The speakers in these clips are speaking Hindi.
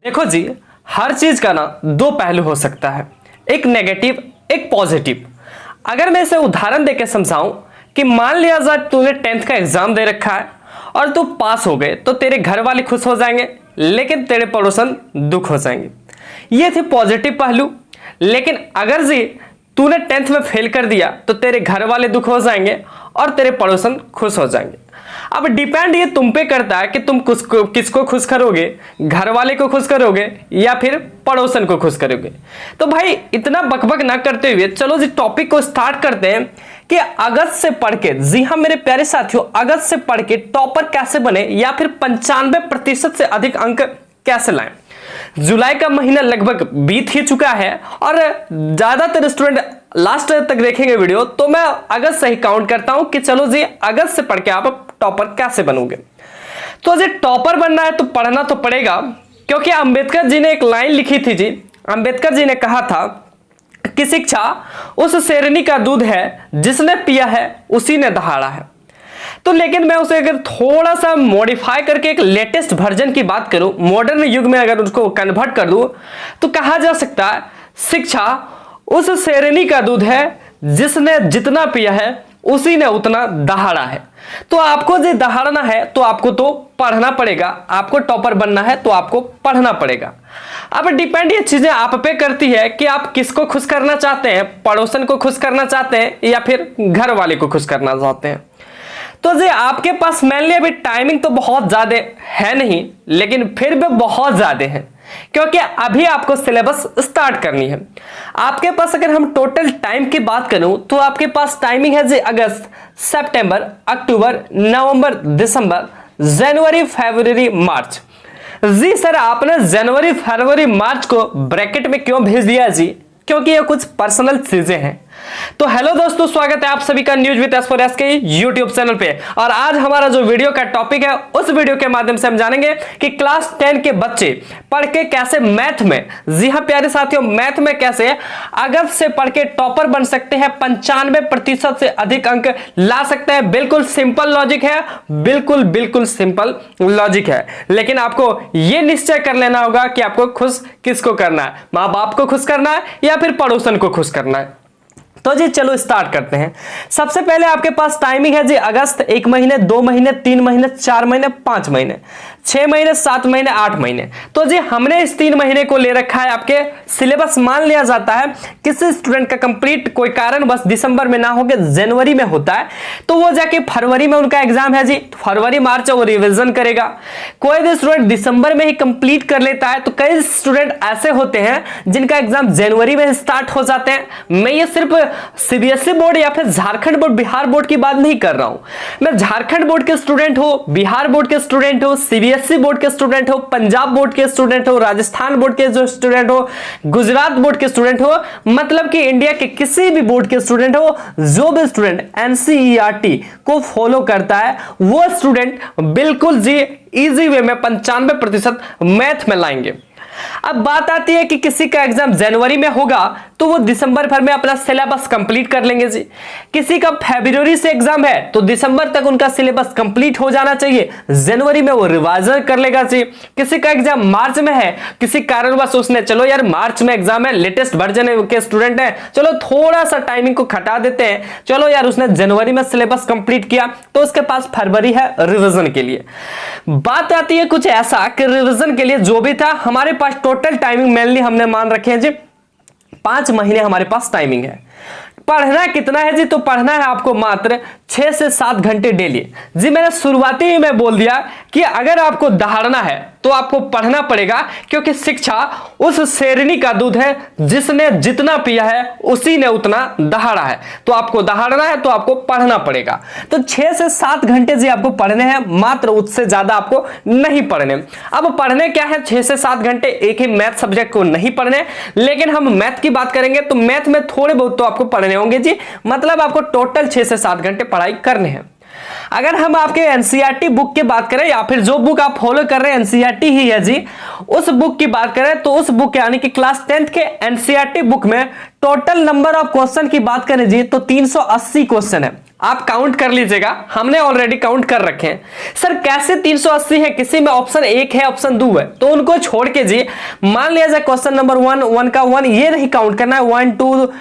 देखो जी, हर चीज का ना दो पहलू हो सकता है, एक नेगेटिव एक पॉजिटिव। अगर मैं इसे उदाहरण देकर समझाऊं कि मान लिया जाए तूने 10th का एग्जाम दे रखा है और तू पास हो गए तो तेरे घर वाले खुश हो जाएंगे, लेकिन तेरे पड़ोसन दुख हो जाएंगे। ये थे पॉजिटिव पहलू। लेकिन अगर जी तूने 10th में फेल कर दिया तो तेरे घर वाले दुख हो जाएंगे और तेरे पड़ोसन खुश हो जाएंगे। अब डिपेंड ये तुम पे करता है कि तुम किसको खुश करोगे, घर वाले को खुश करोगे या फिर पड़ोसन को खुश करोगे। तो भाई इतना बकबक ना करते हुए चलो जी टॉपिक को स्टार्ट करते हैं कि अगस्त से पढ़ के, जी हाँ मेरे प्यारे साथियों, अगस्त से पढ़ के टॉपर कैसे बने या फिर 95% से अधिक अंक कैसे लाएं। जुलाई का महीना लगभग बीत ही चुका है और ज्यादातर स्टूडेंट लास्ट तक देखेंगे वीडियो, तो मैं अगस्त से ही काउंट करता हूं कि चलो जी अगस्त से पढ़ के आप टॉपर कैसे बनोगे। तो जी टॉपर बनना है तो पढ़ना तो पड़ेगा, क्योंकि अंबेडकर जी ने एक लाइन लिखी थी जी। अंबेडकर जी ने कहा था कि शिक्षा उस शेरनी का दूध है जिसने पिया है उसी ने दहाड़ा है। तो लेकिन मैं उसे अगर थोड़ा सा मॉडिफाई करके एक लेटेस्ट वर्जन की बात करूं, मॉडर्न युग में अगर उसको कन्वर्ट कर दूं, तो कहा जा सकता है शिक्षा उस शेरनी का दूध है जिसने जितना पिया है उसी ने उतना दहाड़ा है। तो आपको जो दहाड़ना है तो आपको तो पढ़ना पड़ेगा, आपको टॉपर बनना है तो आपको पढ़ना पड़ेगा। अब डिपेंड ये चीजें आप पे करती है कि आप किसको खुश करना चाहते हैं, पड़ोसन को खुश करना चाहते हैं या फिर घर वाले को खुश करना चाहते हैं। तो जी आपके पास मेनली अभी टाइमिंग तो बहुत ज्यादा है नहीं, लेकिन फिर भी बहुत ज्यादा है, क्योंकि अभी आपको सिलेबस स्टार्ट करनी है। आपके पास अगर हम टोटल टाइम की बात करूं तो आपके पास टाइमिंग है जी अगस्त, सितंबर, अक्टूबर, नवंबर, दिसंबर, जनवरी, फरवरी, मार्च। जी सर आपने जनवरी, फरवरी, मार्च को ब्रैकेट में क्यों भेज दिया जी? क्योंकि ये कुछ पर्सनल चीजें हैं। तो हेलो दोस्तों, स्वागत है आप सभी का न्यूज विद एस4एस के यूट्यूब चैनल पे। और आज हमारा जो वीडियो का टॉपिक है उस वीडियो के माध्यम से हम जानेंगे कि क्लास 10 के बच्चे पढ़ के कैसे मैथ में, जी हाँ प्यारे साथियों, मैथ में कैसे अगस्त से पढ़ के टॉपर बन सकते हैं, 95% से अधिक अंक ला सकते हैं। बिल्कुल सिंपल लॉजिक है, बिल्कुल सिंपल लॉजिक है। लेकिन आपको यह निश्चय कर लेना होगा कि आपको खुश किसको करना है, माँ बाप को खुश करना है या फिर पड़ोसन को खुश करना है। तो जी चलो स्टार्ट करते हैं। सबसे पहले आपके पास टाइमिंग है जी अगस्त, 1 महीने, 2 महीने, 3 महीने, 4 महीने, 5 महीने, 6 महीने, 7 महीने, 8 महीने। तो जी हमने इस 3 महीने को ले रखा है। आपके सिलेबस मान लिया जाता है किसी स्टूडेंट का कंप्लीट कोई कारण बस दिसंबर में ना हो के जनवरी में होता है, तो वो जाके फरवरी में उनका एग्जाम है जी, फरवरी मार्च वो रिविजन करेगा। कोई भी स्टूडेंट दिसंबर में ही कंप्लीट कर लेता है, तो कई स्टूडेंट ऐसे होते हैं जिनका एग्जाम जनवरी में स्टार्ट हो जाते हैं। मैं ये सिर्फ सीबीएसई बोर्ड या फिर झारखंड बोर्ड, बिहार बोर्ड की बात नहीं कर रहा हूं। मैं झारखंड बोर्ड के स्टूडेंट हो, बिहार बोर्ड के स्टूडेंट हो, सीबीएसई बोर्ड के स्टूडेंट हो, पंजाब बोर्ड के स्टूडेंट हो, राजस्थान बोर्ड के जो स्टूडेंट हो, गुजरात बोर्ड के स्टूडेंट हो, मतलब कि इंडिया के किसी भी बोर्ड के स्टूडेंट हो, जो भी स्टूडेंट एनसीईआरटी को फॉलो करता है वो स्टूडेंट बिल्कुल जी इजी वे में 95% मैथ में लाएंगे। अब बात आती है कि किसी का एग्जाम जनवरी में होगा तो वो दिसंबर भर में अपना सिलेबस कंप्लीट कर लेंगे जी। किसी का फरवरी से एग्जाम है तो दिसंबर तक उनका सिलेबस कंप्लीट हो जाना चाहिए, जनवरी में वो रिवाइजन कर लेगा जी। किसी का एग्जाम मार्च में है, किसी कारणवश उसने चलो यार मार्च में एग्जाम है, लेटेस्ट वर्जन के स्टूडेंट है, चलो थोड़ा सा टाइमिंग को घटा देते हैं, चलो यार उसने जनवरी में सिलेबस कंप्लीट किया तो उसके पास फरवरी है रिविजन के लिए। बात आती है कुछ ऐसा कि रिविजन के लिए जो भी था हमारे पास टोटल टाइमिंग मेनली हमने मान रखे हैं जी 5 महीने हमारे पास टाइमिंग है। पढ़ना कितना है जी? तो पढ़ना है आपको मात्र 6 से 7 घंटे डेली। जी मैंने शुरुआती ही में बोल दिया कि अगर आपको दहाड़ना है तो आपको पढ़ना पड़ेगा, क्योंकि शिक्षा उस शेरनी का दूध है जिसने जितना पिया है उसी ने उतना दहाड़ा है। तो आपको दहाड़ना है तो आपको पढ़ना पड़ेगा। तो 6 से 7 घंटे जी आपको पढ़ने हैं, मात्र उससे ज्यादा आपको नहीं पढ़ने। अब पढ़ने क्या है? 6 से 7 घंटे एक ही मैथ सब्जेक्ट को नहीं पढ़ने, लेकिन हम मैथ की बात करेंगे तो मैथ में थोड़े बहुत तो आपको पढ़ने होंगे जी, मतलब आपको टोटल 6 से 7 घंटे पढ़ाई करने हैं। अगर हम आपके एनसीईआरटी बुक की बात करें या फिर जो बुक आप फॉलो कर रहे हैं एनसीईआरटी ही है जी, उस बुक की बात करें तो उस बुक यानी कि क्लास 10th के एनसीईआरटी बुक में टोटल नंबर ऑफ क्वेश्चन की बात करें जी तो 380 क्वेश्चन है। आप काउंट कर लीजिएगा, हमने ऑलरेडी काउंट कर रखे हैं। सर कैसे 380 है, किसी में ऑप्शन 1 है ऑप्शन 2 है, तो उनको छोड़ के जी मान लिया जाए क्वेश्चन नंबर 1 का 1 ये नहीं काउंट करना है, 1 2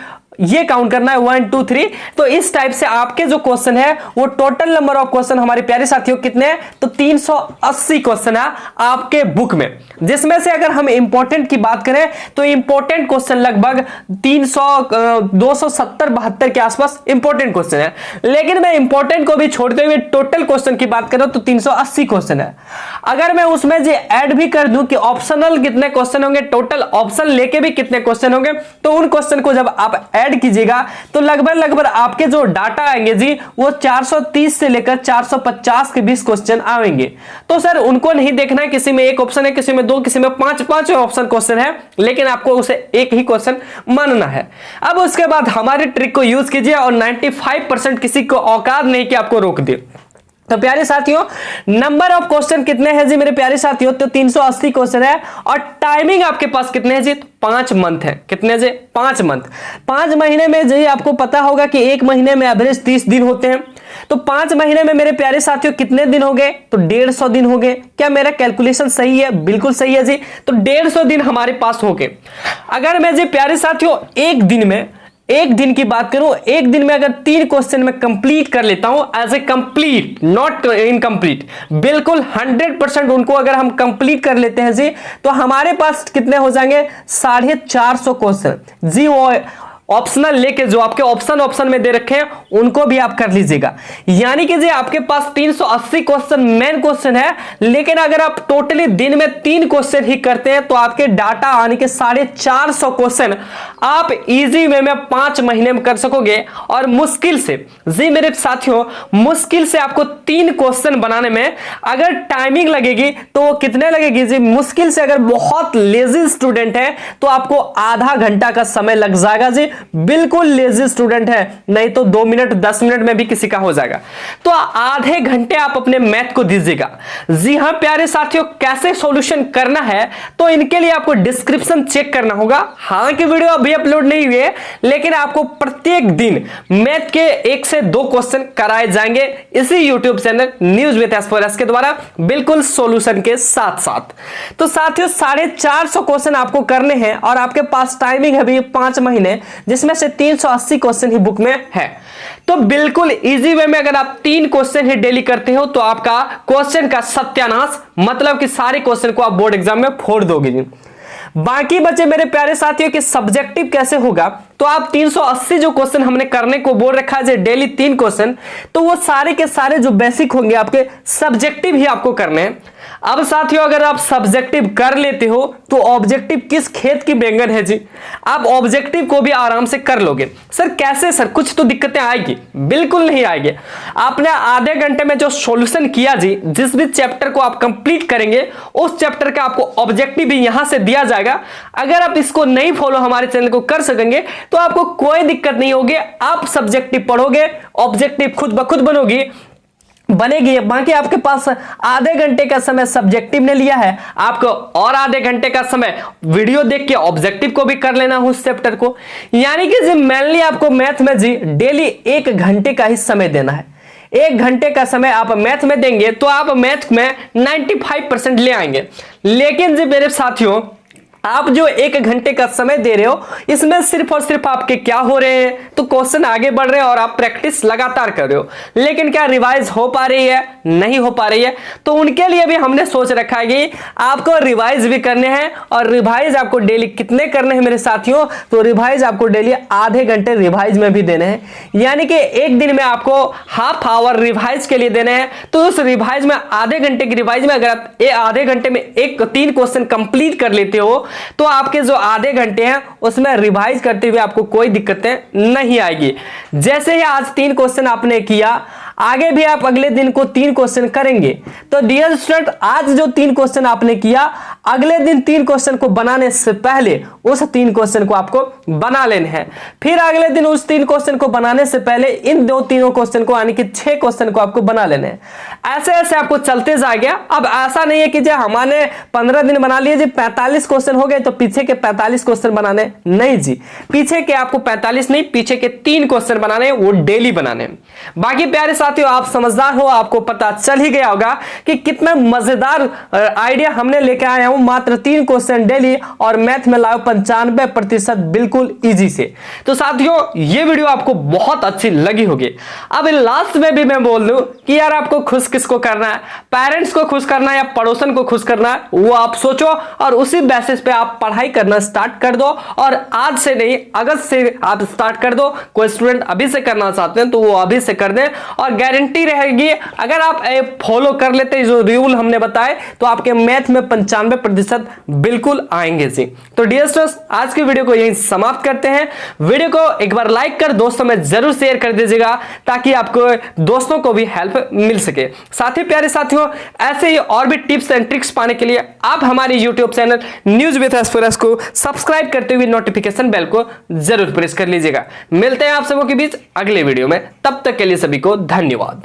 ये काउंट करना है 1 2 3। तो इस टाइप से आपके जो क्वेश्चन है वो टोटल नंबर ऑफ क्वेश्चन हमारे प्यारे साथियों कितने हैं, तो 380 क्वेश्चन है आपके बुक में, जिसमें से अगर हम इंपॉर्टेंट की बात करें तो इंपॉर्टेंट क्वेश्चन लगभग 270-72 के आसपास इंपॉर्टेंट क्वेश्चन है। लेकिन मैं इंपॉर्टेंट को भी छोड़ते हुए टोटल क्वेश्चन की बात करूं तो 380 क्वेश्चन है। अगर मैं उसमें जो ऐड भी कर दूं कि ऑप्शनल कितने क्वेश्चन होंगे, टोटल ऑप्शन लेके भी कितने क्वेश्चन होंगे, तो उन क्वेश्चन को जब आप ऐड कीजिएगा तो लगभग आपके जो डाटा आएंगे जी वो 430 से लेकर 450 के बीच क्वेश्चन आएंगे। तो सर उनको नहीं देखना है, किसी में एक ऑप्शन है, किसी में 2, किसी में 5 ऑप्शन क्वेश्चन है, लेकिन आपको उसे एक ही क्वेश्चन मानना है। अब उसके बाद हमारी ट्रिक को यूज कीजिए और 95% किसी को औकात नहीं कि आपको रोक दे। तो प्यारे साथियों नंबर ऑफ क्वेश्चन कितने हैं जी मेरे प्यारे साथियों, तो 380 क्वेश्चन है और टाइमिंग आपके पास कितने हैं जी, 5 मंथ है। कितने जी, 5 मंथ। 5 महीने में जी आपको पता होगा कि एक महीने में एवरेज 30 दिन होते हैं, तो 5 महीने में मेरे प्यारे साथियों कितने दिन हो गए, तो 150 दिन हो गए। क्या मेरा कैलकुलेशन सही है? बिल्कुल सही है जी। तो 150 दिन हमारे पास हो गए। अगर मैं जी प्यारे साथियों एक दिन की बात करूं, एक दिन में अगर 3 क्वेश्चन में कंप्लीट कर लेता हूं as a complete, not incomplete, बिल्कुल 100% उनको अगर हम कंप्लीट कर लेते हैं जी, तो हमारे पास कितने हो जाएंगे, 450 क्वेश्चन जी। वो ऑप्शनल लेके जो आपके ऑप्शन में दे रखे हैं उनको भी आप कर लीजिएगा। यानी कि जी आपके पास 380 क्वेश्चन मेन क्वेश्चन है, लेकिन अगर आप टोटली दिन में 3 क्वेश्चन ही करते हैं तो आपके डाटा आने के 450 क्वेश्चन आप इजी वे में 5 महीने में कर सकोगे। और मुश्किल से जी मेरे साथियों, मुश्किल से आपको 3 क्वेश्चन बनाने में अगर टाइमिंग लगेगी तो वो कितने लगेगी जी, मुश्किल से अगर बहुत लेजी स्टूडेंट है तो आपको आधा घंटा का समय लग जाएगा जी। बिल्कुल लेजी स्टूडेंट है नहीं तो 2 मिनट 10 मिनट में भी किसी का हो जाएगा। तो आधे घंटे आप अपने मैथ को दीजिएगा। जी हां प्यारे साथियों, कैसे सॉल्यूशन करना है तो इनके लिए आपको डिस्क्रिप्शन चेक करना होगा। हालांकि वीडियो अभी अपलोड नहीं हुई है, लेकिन आपको प्रत्येक दिन मैथ के 1 से 2 क्वेश्चन कराए जाएंगे इसी यूट्यूब चैनल न्यूज विद एस्पोरस के द्वारा, बिल्कुल सॉल्यूशन के साथ साथ। तो साथियों 450 क्वेश्चन आपको करने हैं और आपके पास टाइमिंग है भी 5 महीने, जिसमें से 380 क्वेश्चन ही बुक में है। तो बिल्कुल इजी वे में अगर आप 3 क्वेश्चन ही डेली करते हो तो आपका क्वेश्चन का सत्यानाश, मतलब कि सारे क्वेश्चन को आप बोर्ड एग्जाम में फोड़ दोगे। बाकी बचे मेरे प्यारे साथियों कि सब्जेक्टिव कैसे होगा, तो आप 380 जो क्वेश्चन हमने करने को बोल रखा है डेली 3 क्वेश्चन, तो वो सारे के सारे जो बेसिक होंगे आपके सब्जेक्टिव ही आपको करने हैं। अब साथियों अगर आप सब्जेक्टिव कर लेते हो तो ऑब्जेक्टिव किस खेत की बैंगन है जी, आप ऑब्जेक्टिव को भी आराम से कर लोगे। सर कैसे सर, कुछ तो दिक्कतें आएगी? बिल्कुल नहीं आएगी। आपने आधे घंटे में जो सॉल्यूशन किया जी, जिस भी चैप्टर को आप कंप्लीट करेंगे उस चैप्टर का आपको ऑब्जेक्टिव भी यहां से दिया जाएगा। अगर आप इसको नहीं फॉलो हमारे चैनल को कर सकेंगे तो आपको कोई दिक्कत नहीं होगी। आप सब्जेक्टिव पढ़ोगे, ऑब्जेक्टिव खुद ब खुद बनेगी। बाकी आपके पास आधे घंटे का समय सब्जेक्टिव ने लिया है, आपको और आधे घंटे का समय वीडियो देख के ऑब्जेक्टिव को भी कर लेना है उस चैप्टर को। यानी कि जी मेनली आपको मैथ में जी डेली 1 घंटे का ही समय देना है। 1 घंटे का समय आप मैथ में देंगे तो आप मैथ में 95% ले आएंगे। लेकिन जी मेरे साथियों आप जो 1 घंटे का समय दे रहे हो इसमें सिर्फ और सिर्फ आपके क्या हो रहे हैं, तो क्वेश्चन आगे बढ़ रहे हैं और आप प्रैक्टिस लगातार कर रहे हो, लेकिन क्या रिवाइज हो पा रही है? नहीं हो पा रही है। तो उनके लिए भी हमने सोच रखा है कि आपको रिवाइज भी करने हैं। और रिवाइज आपको डेली कितने करने हैं मेरे साथियों, तो रिवाइज आपको डेली आधे घंटे रिवाइज में भी देने हैं। यानी कि एक दिन में आपको ½ आवर रिवाइज के लिए देने हैं। तो उस रिवाइज में आधे घंटे की रिवाइज में अगर आप आधे घंटे में 3 क्वेश्चन कंप्लीट कर लेते हो तो आपके जो आधे घंटे हैं उसमें रिवाइज करते हुए आपको कोई दिक्कतें नहीं आएगी। जैसे ही आज 3 क्वेश्चन आपने किया, आगे भी आप अगले दिन को 3 क्वेश्चन करेंगे। तो डियर स्टूडेंट आज जो 3 क्वेश्चन आपने किया, अगले दिन 3 क्वेश्चन को बनाने से पहले उस 3 क्वेश्चन को आपको बना लेने हैं। फिर अगले दिन उस 3 क्वेश्चन को बनाने से पहले इन तीनों क्वेश्चन को यानी कि 6 क्वेश्चन को आपको बना लेने हैं। ऐसे ऐसे आपको चलते जाएगा। अब ऐसा नहीं है कि जो हमने 15 दिन बना लिए जी 45 क्वेश्चन हो गए तो पीछे के 45 क्वेश्चन बनाने, नहीं जी, पीछे के आपको 45 नहीं, पीछे के 3 क्वेश्चन बनाने, वो डेली बनाने। बाकी प्यारे साथियों, आप समझदार हो, आपको पता चल ही गया होगा कि कितना मजेदार आइडिया हमने लेके आया हूं। मात्र 3 क्वेश्चन डेली और मैथ में लाओ 95% बिल्कुल इजी से। तो साथियों, ये वीडियो आपको बहुत अच्छी लगी होगी। अब लास्ट में भी मैं बोल दूं कि यार आपको खुश किसको करना है, पेरेंट्स को खुश करना है या पड़ोसन को खुश करना है, वो आप सोचो और उसी बेसिस पे आप पढ़ाई करना स्टार्ट कर दो। और आज से नहीं, अगस्त से आप स्टार्ट कर दो। कोई स्टूडेंट अभी से करना चाहते हैं तो वो अभी से कर दें और गारंटी रहेगी अगर आप फॉलो कर लेते हैं जो रूल हमने बताए तो आपके मैथ में 95% बिल्कुल आएंगे जी। तो डियर स्टूडेंट्स, आज की वीडियो को यहीं समाप्त करते हैं। वीडियो को एक बार लाइक कर दोस्तों में जरूर शेयर कर दीजिएगा ताकि आपको दोस्तों को भी हेल्प मिल सके। साथ ही प्यारे साथियों, ऐसे ही और भी टिप्स एंड ट्रिक्स पाने के लिए आप हमारे YouTube channel news with aspirants को सब्सक्राइब करते हुए नोटिफिकेशन बेल को जरूर प्रेस कर लीजिएगा। मिलते हैं आप सबों के बीच अगले वीडियो में, तब तक के लिए सभी को धन्यवाद।